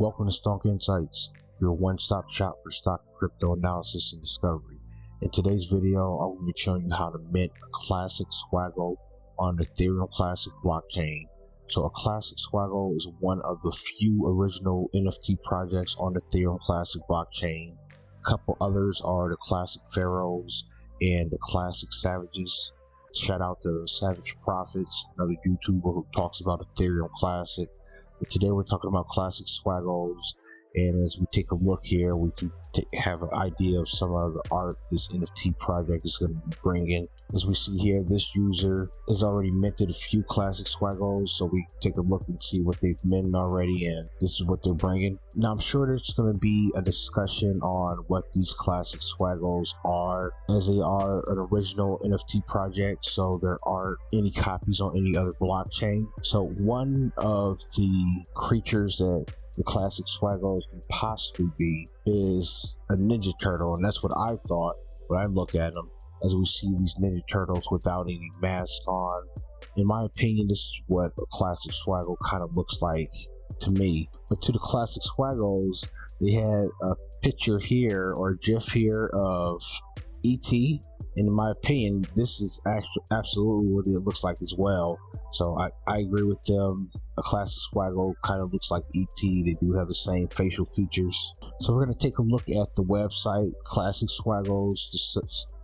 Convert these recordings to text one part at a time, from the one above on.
Welcome to Stonk Insights, your one-stop shop for stock and crypto analysis and discovery. In today's video, I'm going to be showing you how to mint a Classic Swaggo on the Ethereum Classic blockchain. So a Classic Swaggo is one of the few original NFT projects on the Ethereum Classic blockchain. A couple others are the Classic Pharaohs and the Classic Savages. Shout out to Savage Profits, another YouTuber who talks about Ethereum Classic. But today we're talking about Classic Swaggos, and as we take a look here, we can have an idea of some of the art this NFT project is going to be bringing. As we see here, this user has already minted a few Classic Swaggos, so we take a look and see what they've minted already, and this is what they're bringing. Now I'm sure there's going to be a discussion on what these Classic Swaggos are, as they are an original NFT project, so there aren't any copies on any other blockchain. So one of the creatures that the Classic Swaggos can possibly be is a Ninja Turtle, and that's what I thought when I look at them, as we see these Ninja Turtles without any mask on. In my opinion, this is what a Classic Swaggo kind of looks like to me. But to the Classic Swaggos, they had a picture here or a GIF here of ET, and in my opinion, this is absolutely what it looks like as well. So I agree with them. A Classic Swaggo kind of looks like ET. They do have the same facial features. So we're going to take a look at the website. Classic Swaggos,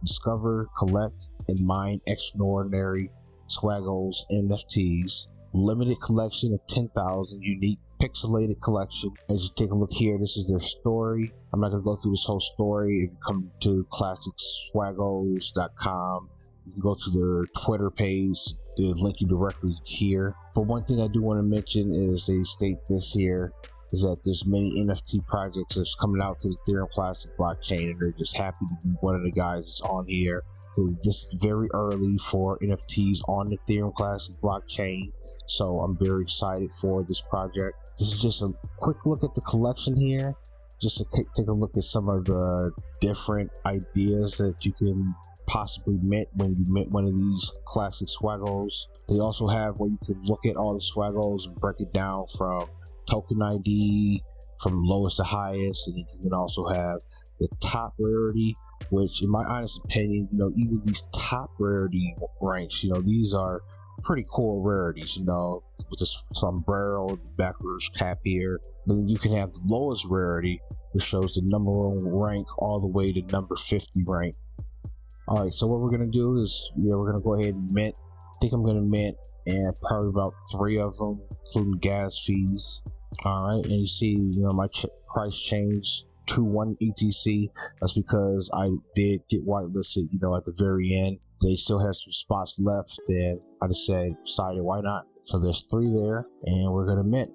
discover, collect, and mine extraordinary Swaggos NFTs. Limited collection of 10,000 unique pixelated collection. As you take a look here, this is their story. I'm not going to go through this whole story. If you come to classicswaggos.com, you can go to their Twitter page. They'll link you directly here. But one thing I do want to mention is they state this here, is that there's many NFT projects that's coming out to the Ethereum Classic blockchain, and they're just happy to be one of the guys that's on here. So this is very early for NFTs on the Ethereum Classic blockchain, so I'm very excited for this project. This is just a quick look at the collection here, just to take a look at some of the different ideas that you can possibly mint when you mint one of these Classic Swaggos. They also have where you can look at all the Swaggos and break it down from token ID, from lowest to highest, and you can also have the top rarity, which in my honest opinion, even these top rarity ranks, these are pretty cool rarities, with the sombrero, the backwards cap here. But then you can have the lowest rarity, which shows the number 1 rank all the way to number 50 rank. Alright, so what we're going to do is, we're going to go ahead and mint. I think I'm going to mint and probably about 3 of them, including gas fees. Alright, and you see, my price changed to 1 ETC. That's because I did get whitelisted, at the very end. They still have some spots left, and I just decided, why not? So there's 3 there, and we're going to mint.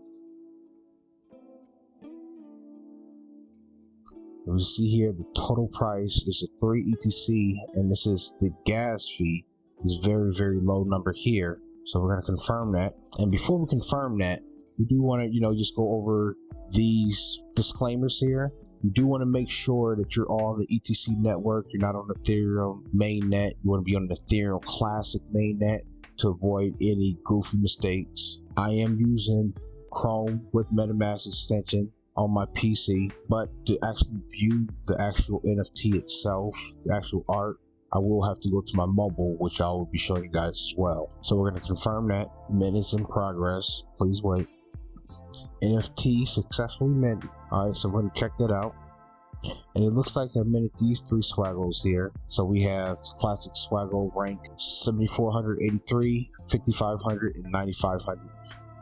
We see here the total price is a 3 ETC, and this is the gas fee is very, very low number here. So we're going to confirm that. And before we confirm that, we do want to, just go over these disclaimers here. You do want to make sure that you're on the ETC network. You're not on the Ethereum mainnet. You want to be on the Ethereum Classic mainnet to avoid any goofy mistakes. I am using Chrome with Metamask extension on my PC, but to actually view the actual NFT itself, the actual art, I will have to go to my mobile, which I will be showing you guys as well. So we're going to confirm that. Mint is in progress. Please wait. NFT successfully minted. Alright, so we're going to check that out. And it looks like I minted these 3 Swaggos here. So we have Classic Swaggo rank 7,483, 5,500, and 9,500.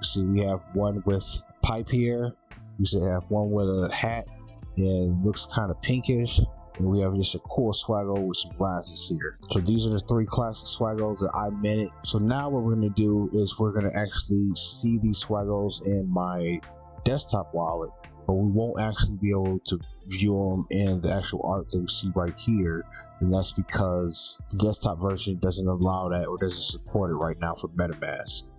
See, we have one with pipe here. We should have one with a hat and looks kind of pinkish. And we have just a cool Swaggo with some glasses here. So these are the 3 Classic Swaggos that I minted. So now what we're going to do is we're going to actually see these Swaggos in my desktop wallet, but we won't actually be able to view them in the actual art that we see right here. And that's because the desktop version doesn't allow that or doesn't support it right now for MetaMask.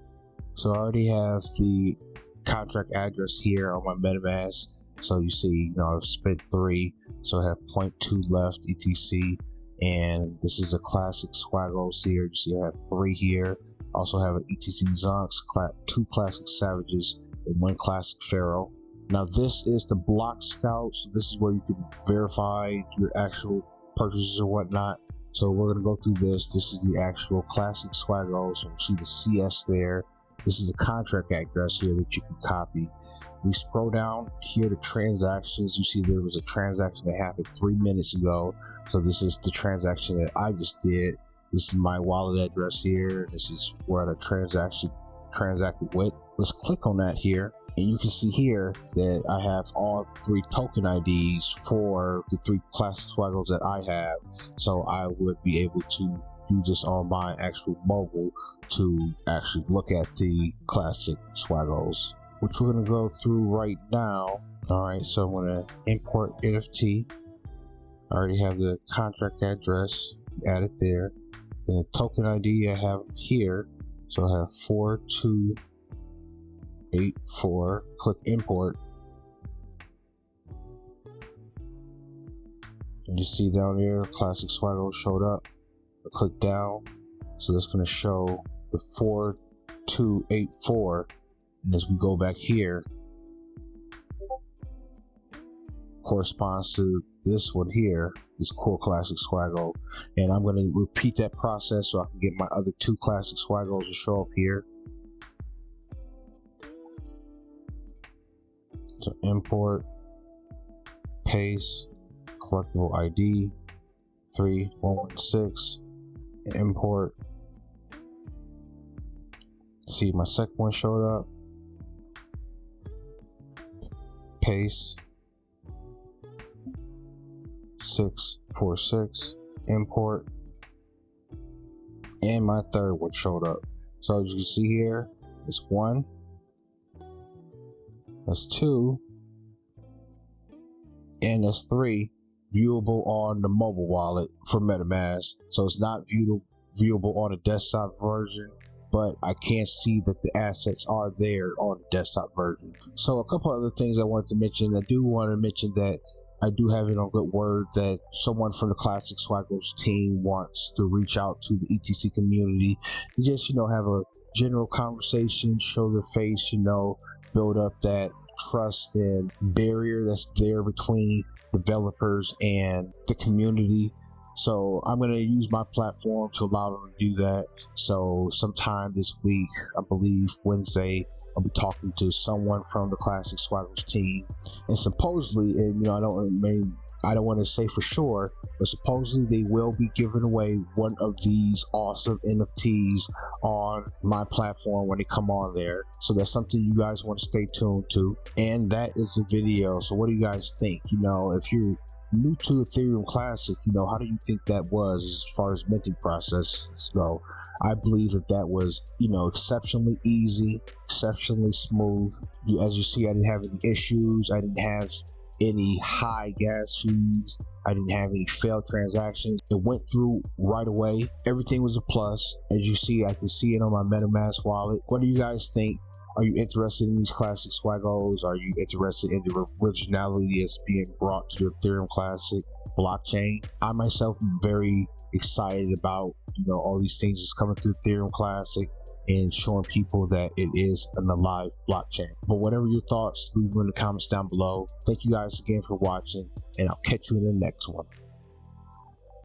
So I already have the contract address here on my MetaMask. So you see, I've spent 3, so I have 0.2 left ETC, and this is a Classic Swaggos here. You see I have 3 here. Also have an ETC Zonks, 2 Classic Savages, and 1 Classic Pharaoh. Now this is the block scout, so this is where you can verify your actual purchases or whatnot. So we're going to go through this. This is the actual Classic Swaggo, so you see the CS there. This is the contract address here that you can copy. We scroll down here to transactions. You see there was a transaction that happened 3 minutes ago. So this is the transaction that I just did. This is my wallet address here. This is where the transaction transacted with. Let's click on that here. And you can see here that I have all 3 token IDs for the 3 Classic Swaggos that I have. So I would be able to do this on my actual mobile to actually look at the Classic Swaggos, which we're going to go through right now. Alright, so I'm going to import NFT. I already have the contract address, add it there. Then the token ID I have here. So I have 4284, click import. And you see down here, Classic Swaggo showed up. I click down, so that's going to show the 4284. And as we go back here, corresponds to this one here, this cool Classic Swaggo. And I'm going to repeat that process so I can get my other 2 Classic Swaggos to show up here. So import, paste, collectible ID 3116, import. See, my second one showed up. Paste 646, import, and my third one showed up. So as you can see here, it's 1, that's 2, and that's 3 viewable on the mobile wallet for Metamask. So it's not viewable on the desktop version, but I can see that the assets are there on the desktop version. So a couple other things I wanted to mention. I do want to mention that I do have it on good word that someone from the Classic Swaggos team wants to reach out to the ETC community and just, have a general conversation, show their face, build up that trust and barrier that's there between developers and the community. So I'm going to use my platform to allow them to do that. So sometime this week, I believe Wednesday, I'll be talking to someone from the Classic Swaggos team, and supposedly, and I don't want to say for sure, but supposedly they will be giving away one of these awesome NFTs on my platform when they come on there. So that's something you guys want to stay tuned to. And that is the video. So what do you guys think? If you're new to Ethereum Classic, how do you think that was as far as minting processes go? I believe that was, exceptionally easy, exceptionally smooth. As you see, I didn't have any issues. I didn't have any high gas fees. I didn't have any failed transactions. It went through right away. Everything was a plus. As you see, I can see it on my Metamask wallet. What do you guys think? Are you interested in these Classic Swaggos? Are you interested in the originality that's being brought to the Ethereum Classic blockchain? I myself am very excited about all these things that's coming through Ethereum Classic and showing people that it is an alive blockchain. But whatever your thoughts, leave them in the comments down below. Thank you guys again for watching, and I'll catch you in the next one.